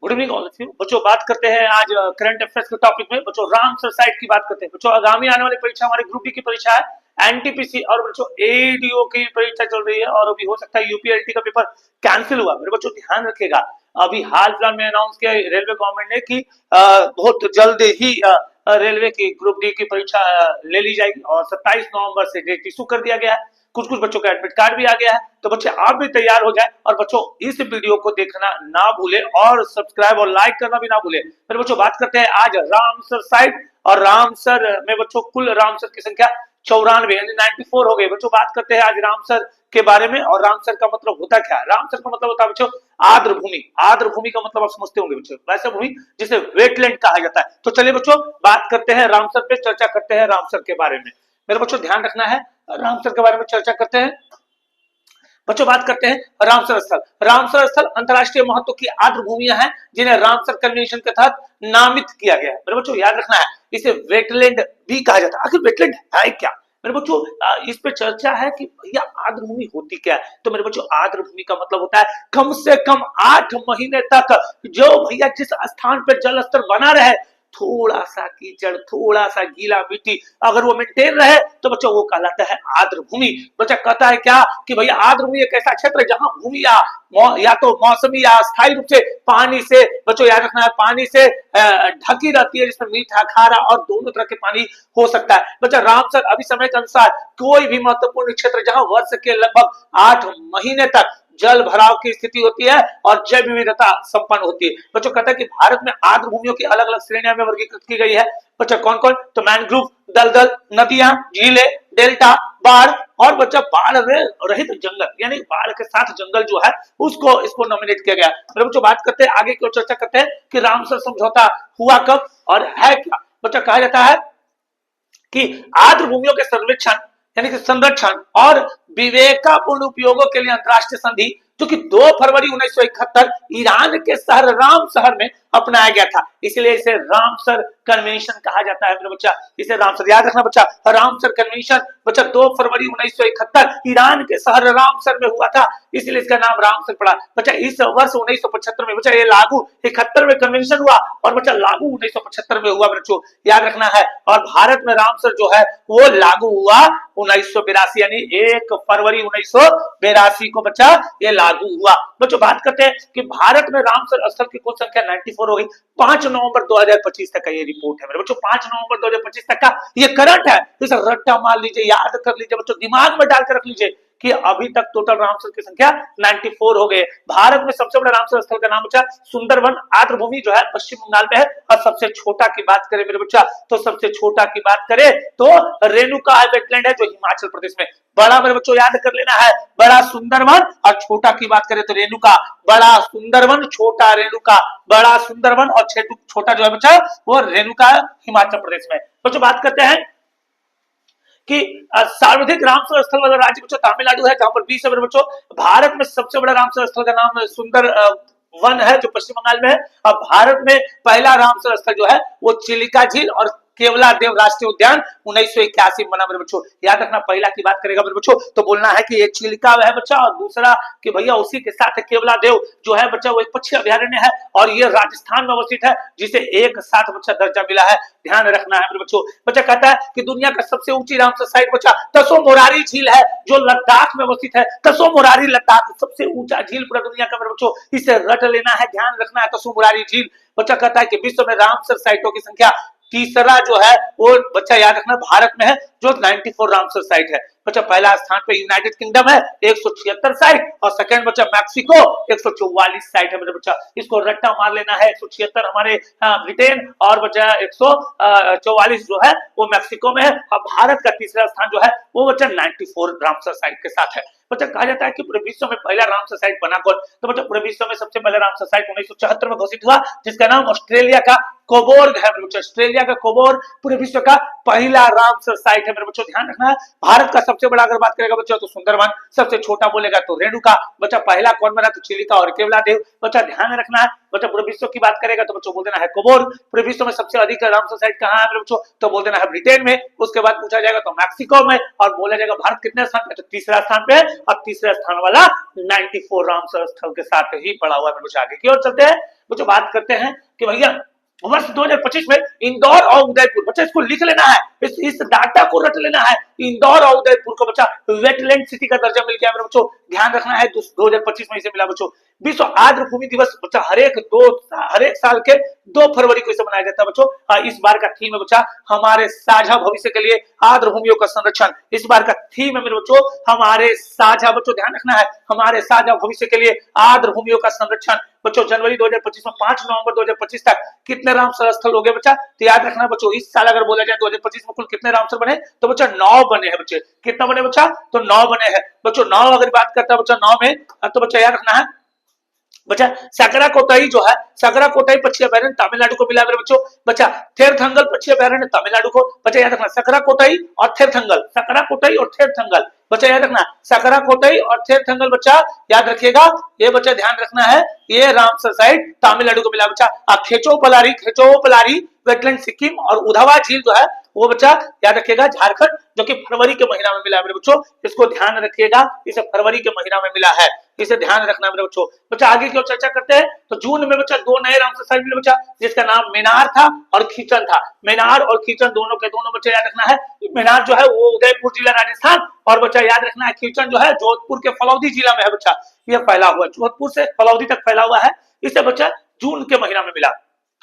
Good evening all of you बच्चों। बात करते हैं आज करंट अफेयर्स के टॉपिक में। बच्चों रामसर साइट की बात करते हैं। बच्चों आगामी आने वाली परीक्षा हमारे ग्रुप डी की परीक्षा है, एनटीपीसी और बच्चों एडीओ की परीक्षा चल रही है और अभी हो सकता है यूपीएलटी का पेपर कैंसिल हुआ। मेरे बच्चों ध्यान रखिएगा, अभी हाल फिलहाल में अनाउंस किया रेलवे गवर्नमेंट ने कि बहुत जल्द ही रेलवे की ग्रुप डी की परीक्षा ले ली जाएगी और 27 नवंबर से डेट इशू कर दिया गया है। कुछ कुछ बच्चों का एडमिट कार्ड भी आ गया है, तो बच्चे आप भी तैयार हो जाए और बच्चों इस वीडियो को देखना ना भूले और सब्सक्राइब और लाइक करना भी ना भूले। फिर बच्चों बात करते हैं आज रामसर साइट और रामसर में बच्चों कुल रामसर की संख्या 94 यानी 94 हो गई। बच्चों बात करते हैं आज रामसर के बारे में और रामसर का मतलब होता क्या है। रामसर का मतलब होता है बच्चों आर्द्र भूमि। आर्द्र भूमि का मतलब आप समझते होंगे बच्चों, वैसे भूमि जिसे वेटलैंड कहा जाता है। तो चलिए बच्चों बात करते हैं रामसर पे, चर्चा करते हैं रामसर के बारे में। मेरे बच्चों ध्यान रखना है, रामसर के बारे में चर्चा करते हैं। बच्चों बात करते हैं रामसर स्थल। रामसर स्थल अंतरराष्ट्रीय महत्व की आर्द्र भूमियां हैं जिन्हें रामसर कन्वेंशन के तहत नामित किया गया है। मेरे बच्चों याद रखना है, इसे वेटलैंड भी कहा जाता है। आखिर वेटलैंड है क्या? मेरे बच्चों इस पे चर्चा है कि भैया आर्द्र भूमि होती क्या है। तो मेरे बच्चों आर्द्र भूमि का मतलब होता है कम से कम 8 महीने तक जो भैया जिस स्थान पर जल स्तर बना रहे, थोड़ा सा कीचड़, थोड़ा सा गीला मिट्टी अगर वो मेंटेन रहे तो बच्चों वो कहलाता है आर्द्र भूमि। बच्चा कहता है क्या कि भैया आर्द्र भूमि एक ऐसा क्षेत्र है जहां भूमि या तो मौसमी या स्थायी रूप से पानी से, बच्चों याद रखना है, पानी से ढकी रहती है, जिसमें मीठा खारा और दोनों तरह के पानी हो सकता है। बच्चा रामसर अभी समय के अनुसार कोई भी महत्वपूर्ण क्षेत्र जहां वर्ष के लगभग 8 महीने तक जल भराव की स्थिति होती है और जैव विविधता संपन्न होती है। बच्चों कहता है कि भारत में आर्द्र भूमियों की अलग अलग श्रेणियां में वर्गीकृत की गई है। बच्चा कौन कौन? तो मैनग्रोव, दलदल, नदियां, झीलें, डेल्टा, बाढ़ और बच्चा बाढ़ रहित जंगल यानी बाढ़ के साथ जंगल जो है उसको इसको नॉमिनेट किया गया। मेरे बच्चों बात करते हैं आगे की ओर, चर्चा करते हैं कि रामसर समझौता हुआ कब और है क्या। बच्चा कहा जाता है कि आर्द्र भूमियों के सर्वेक्षण यानी कि संरक्षण और विवेकापूर्ण उपयोगों के लिए अंतरराष्ट्रीय संधि जो कि 2 फरवरी 1971 ईरान के शहर राम शहर में अपनाया गया था, इसलिए इसे रामसर कन्वेंशन कहा जाता है। मेरे बच्चा इसे रामसर याद रखना बच्चा, रामसर कन्वेंशन बच्चा 2 फरवरी 1971 ईरान के शहर रामसर में हुआ था, इसलिए इसका नाम रामसर पड़ा। बच्चा इस वर्ष 1975 में बच्चा ये लागू 71 में कन्वेंशन हुआ और बच्चा लागू 1975 में हुआ। बच्चों याद रखना है, और भारत में रामसर जो है वो लागू हुआ 1982 यानी 1 फरवरी 1982 को बच्चा ये लागू हुआ। बच्चों बात करते हैं कि भारत में रामसर स्थल की कुल संख्या 94 हो गई। 5 नवंबर 2025 तक का ये रिपोर्ट है। मेरे बच्चों 5 नवंबर 2025 तक का ये करंट है, तो इसे रट्टा मार लीजिए, याद कर लीजिए बच्चों, दिमाग में डाल कर रख लीजिए कि अभी तक टोटल रामसर की संख्या 94 हो गए। भारत में सबसे बड़ा रामसर स्थल का नाम बच्चा सुंदरवन आर्द्र भूमि जो है पश्चिम बंगाल में है। और सबसे छोटा की बात करें मेरे बच्चा, तो सबसे छोटा की बात करें तो रेणुका वेटलैंड है जो हिमाचल प्रदेश में। बड़ा मेरे बच्चों याद कर लेना है, बड़ा सुंदरवन, और छोटा की बात करें तो रेणुका। बड़ा सुंदरवन, छोटा रेणुका, बड़ा सुंदरवन और छोटा जो है बच्चा वो रेणुका हिमाचल प्रदेश में। बच्चों बात करते हैं कि सर्वाधिक रामसर स्थल वाला राज्य बच्चों तमिलनाडु है, जहां पर 20 है। मेरे बच्चों भारत में सबसे बड़ा रामसर स्थल का नाम सुंदर वन है जो पश्चिम बंगाल में है। अब भारत में पहला रामसर स्थल जो है वो चिलिका झील और केवला देव राष्ट्रीय उद्यान 1981 में बना। मेरे बच्चों याद रखना, पहला की बात करेगा मेरे बच्चों तो बोलना है कि ये चिलिका है बच्चा, और दूसरा कि भैया उसी के साथ केवला देव जो है बच्चा वो एक पक्षी अभयारण्य है और ये राजस्थान में अवस्थित है, जिसे एक साथ बच्चा दर्जा मिला है। ध्यान रखना है मेरे बच्चों। बच्चा कहता है कि दुनिया का सबसे ऊंची रामसर साइट बच्चा तसो मोरारी झील है जो लद्दाख में अवस्थित है। तसो मोरारी लद्दाख सबसे ऊंचा झील पूरा दुनिया का। मेरे बच्चों इसे रट लेना है, ध्यान रखना है, तसो मोरारी झील। बच्चा कहता है कि विश्व में रामसर साइटों की संख्या तीसरा जो है वो बच्चा याद रखना भारत में है जो 94 रामसर साइट है। बच्चा पहला स्थान पे यूनाइटेड किंगडम है 176 साइट और सेकंड बच्चा मैक्सिको 144 साइट है। मेरे बच्चा इसको रट्टा मार लेना है, 176 हमारे ब्रिटेन और बच्चा 144 जो है वो मैक्सिको में है। और भारत का तीसरा स्थान जो है वो बच्चा 94 रामसर साइट के साथ है। बच्चा कहा जाता है कि पूरे विश्व में पहला रामसर साइट बना कौन? तो बच्चा पूरे विश्व में सबसे पहला रामसर साइट 1974 में घोषित हुआ, जिसका नाम ऑस्ट्रेलिया का कोबोर्ग है मेरे बच्चों, ऑस्ट्रेलिया का कोबोर्ग पूरे विश्व का पहला रामसर साइट है मेरे बच्चों, ध्यान रखना है। भारत का सबसे बड़ा अगर बात करेगा बच्चों तो सुंदरवन, सबसे छोटा बोलेगा तो रेणुका, बच्चा पहला कौन बना तो चिलिका और केवलादेव, बच्चा ध्यान रखना है। बच्चा पूरे विश्व की बात करेगा तो बच्चों बोल देना है कोबोर्ग। पूरे विश्व में सबसे अधिक रामसर साइट कहाँ है मेरे बच्चों, तो बोल देना है ब्रिटेन में। उसके बाद पूछा जाएगा तो मैक्सिको में, और बोला जाएगा भारत कितने स्थान पे, तो तीसरा स्थान पे है। अब तीसरा स्थान वाला 94 रामसर स्थल के साथ ही पड़ा हुआ है मेरे बच्चों। आगे की ओर चलते हैं बच्चों, बात करते हैं कि भैया वर्ष 2025 में इंदौर और उदयपुर, बच्चा इसको लिख लेना है, इस डाटा को रट लेना है। इंदौर और उदयपुर को बच्चा वेटलैंड सिटी का दर्जा मिल गया मेरे बच्चों, ध्यान रखना है। 2025 में इसे मिला बच्चों। विश्व आर्द्र भूमि दिवस बच्चा हर एक साल के 2 फरवरी को इसे मनाया जाता है बच्चों। इस बार का थीम है बच्चा हमारे साझा भविष्य के लिए आर्द्र भूमियों का संरक्षण। इस बार का थीम है मेरे बच्चों हमारे साझा, बच्चों ध्यान रखना है, हमारे साझा भविष्य के लिए आर्द्र भूमियों का संरक्षण। बच्चों जनवरी 2025 में 5 नवंबर 2025 तक कितने रामसर स्थल हो गए बच्चा, तो याद रखना बच्चों इस साल अगर बोला जाए 2025 में कुल कितने रामसर बने, तो बच्चा 9 बने हैं बच्चे। कितना बने बच्चा, तो 9 बने हैं बच्चों। 9 अगर बात करता है बच्चा 9 में, तो बच्चा याद रखना है बच्चा सकरा कोटाई जो है, सकरा कोटाई पक्षी अभयारण्य तमिलनाडु को मिला मेरे बच्चों। बच्चा थेरथंगल पक्षी अभयारण्य तमिलनाडु को, बच्चा याद रखना सकरा कोटाई और थेरथंगल, सकरा कोटाई और थेरथंगल, बच्चा याद रखना सकरा कोटाई और थेरथंगल, बच्चा याद रखिएगा। ये बच्चा ध्यान रखना है, ये रामसर साइट तमिलनाडु को मिला बच्चा। खेचोपलारी वेटलैंड सिक्किम, और उधावा झील जो है वो बच्चा याद रखिएगा झारखंड, जो कि फरवरी के महीना में मिला है मेरे बच्चों। इसको ध्यान रखिएगा, इसे फरवरी के महीना में मिला है, इसे ध्यान रखना मेरे बच्चों। बच्चा आगे की ओर चर्चा करते हैं तो जून में बच्चा 2 नए रामसर साइट मिले बच्चा, जिसका नाम मेनार था और खीचन था। मेनार और खीचन दोनों के दोनों बच्चे याद रखना है। मेनार जो है वो उदयपुर जिला राजस्थान, और बच्चा याद रखना है खीचन जो है जोधपुर के फलौदी जिला में है बच्चा। ये फैला हुआ है, जोधपुर से फलौदी तक फैला हुआ है। इसे बच्चा जून के महीना में मिला।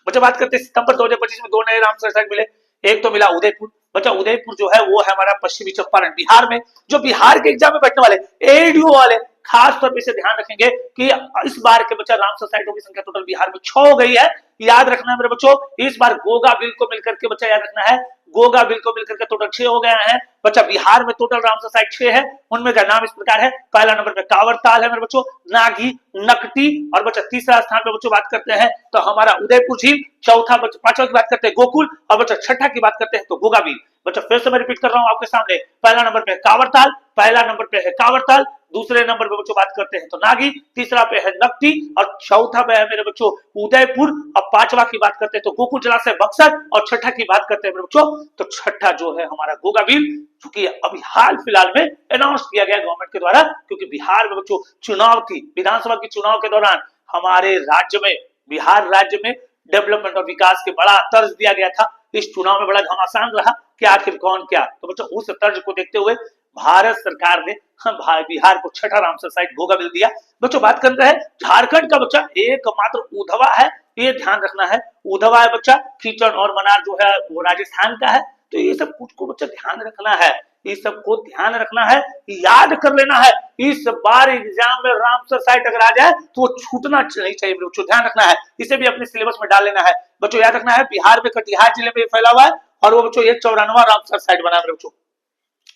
बच्चा बात करते हैं सितंबर 2025 में 2 नए रामसर साइट मिले। एक तो मिला उदयपुर, बच्चा उदयपुर जो है वो है हमारा पश्चिमी चंपारण बिहार में। जो बिहार के एग्जाम में बैठने वाले एडीओ वाले खास तौर पे इसे ध्यान रखेंगे कि इस बार के बच्चा रामसर साइटों की संख्या टोटल बिहार में 6 हो गई है। याद रखना है मेरे बच्चों, इस बार गोगा बिल को मिलकर के बच्चा याद रखना है, गोगा बिल को मिलकर के टोटल 6 हो गया है बच्चा। बिहार में टोटल रामसर साइट 6 है, उनमें का नाम इस प्रकार है। पहला नंबर पे कांवर ताल है मेरे बच्चों, नागी, नकटी, और बच्चा तीसरा स्थान पे बच्चों बात करते हैं तो हमारा उदयपुर झील, चौथा बच्चा पांचवा की बात करते हैं गोकुल, और बच्चा छठा की बात करते हैं तो गोगा बिल। बच्चा फिर से मैं रिपीट कर रहा हूं आपके सामने, पहला नंबर पे कांवरताल, पहला नंबर पे है कांवरताल, दूसरे नंबर पे बच्चों बात करते हैं तो नागी, तीसरा पे है नकटी, और चौथा पे है मेरे बच्चों उदयपुर, और पांचवा की बात करते हैं तो गोकुल जलाशय बक्सर, और छठा की बात करते हैं मेरे बच्चों तो छठा जो है हमारा गोगा बिल, क्योंकि अभी हाल फिलहाल में अनाउंस किया गया गवर्नमेंट के द्वारा, क्योंकि बिहार में बच्चों चुनाव थी, विधानसभा की चुनाव के दौरान हमारे राज्य में, बिहार राज्य में डेवलपमेंट और विकास के बड़ा तर्ज दिया गया था। इस चुनाव में बड़ा घमासान रहा कि आखिर कौन क्या, तो बच्चों उस तर्ज को देखते हुए भारत सरकार ने बिहार को छठा रामसर साइट गोगा बिल दिया। बच्चों बात करते हैं झारखंड का बच्चा एकमात्र उधवा है, ये ध्यान रखना है, उधवा है बच्चा। खीचन और मनार जो है वो राजस्थान का है। तो ये सब कुछ को बच्चा ध्यान रखना है, इस सबको ध्यान रखना है, याद कर लेना है। इस बार एग्जाम में रामसर साइट अगर आ जाए तो वो छूटना नहीं चाहिए बच्चों, ध्यान रखना है, इसे भी अपने सिलेबस में डाल लेना है बच्चों। याद रखना है बिहार में कटिहार जिले में फैला हुआ है, और वो बच्चों 194वां रामसर साइट बना है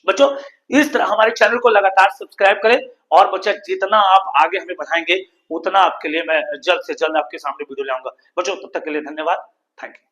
बच्चों। इस तरह हमारे चैनल को लगातार सब्सक्राइब करें, और बच्चा जितना आप आगे हमें बढ़ाएंगे उतना आपके लिए मैं जल्द से जल्द आपके सामने वीडियो लाऊंगा बच्चों। तब तक के लिए धन्यवाद, थैंक यू।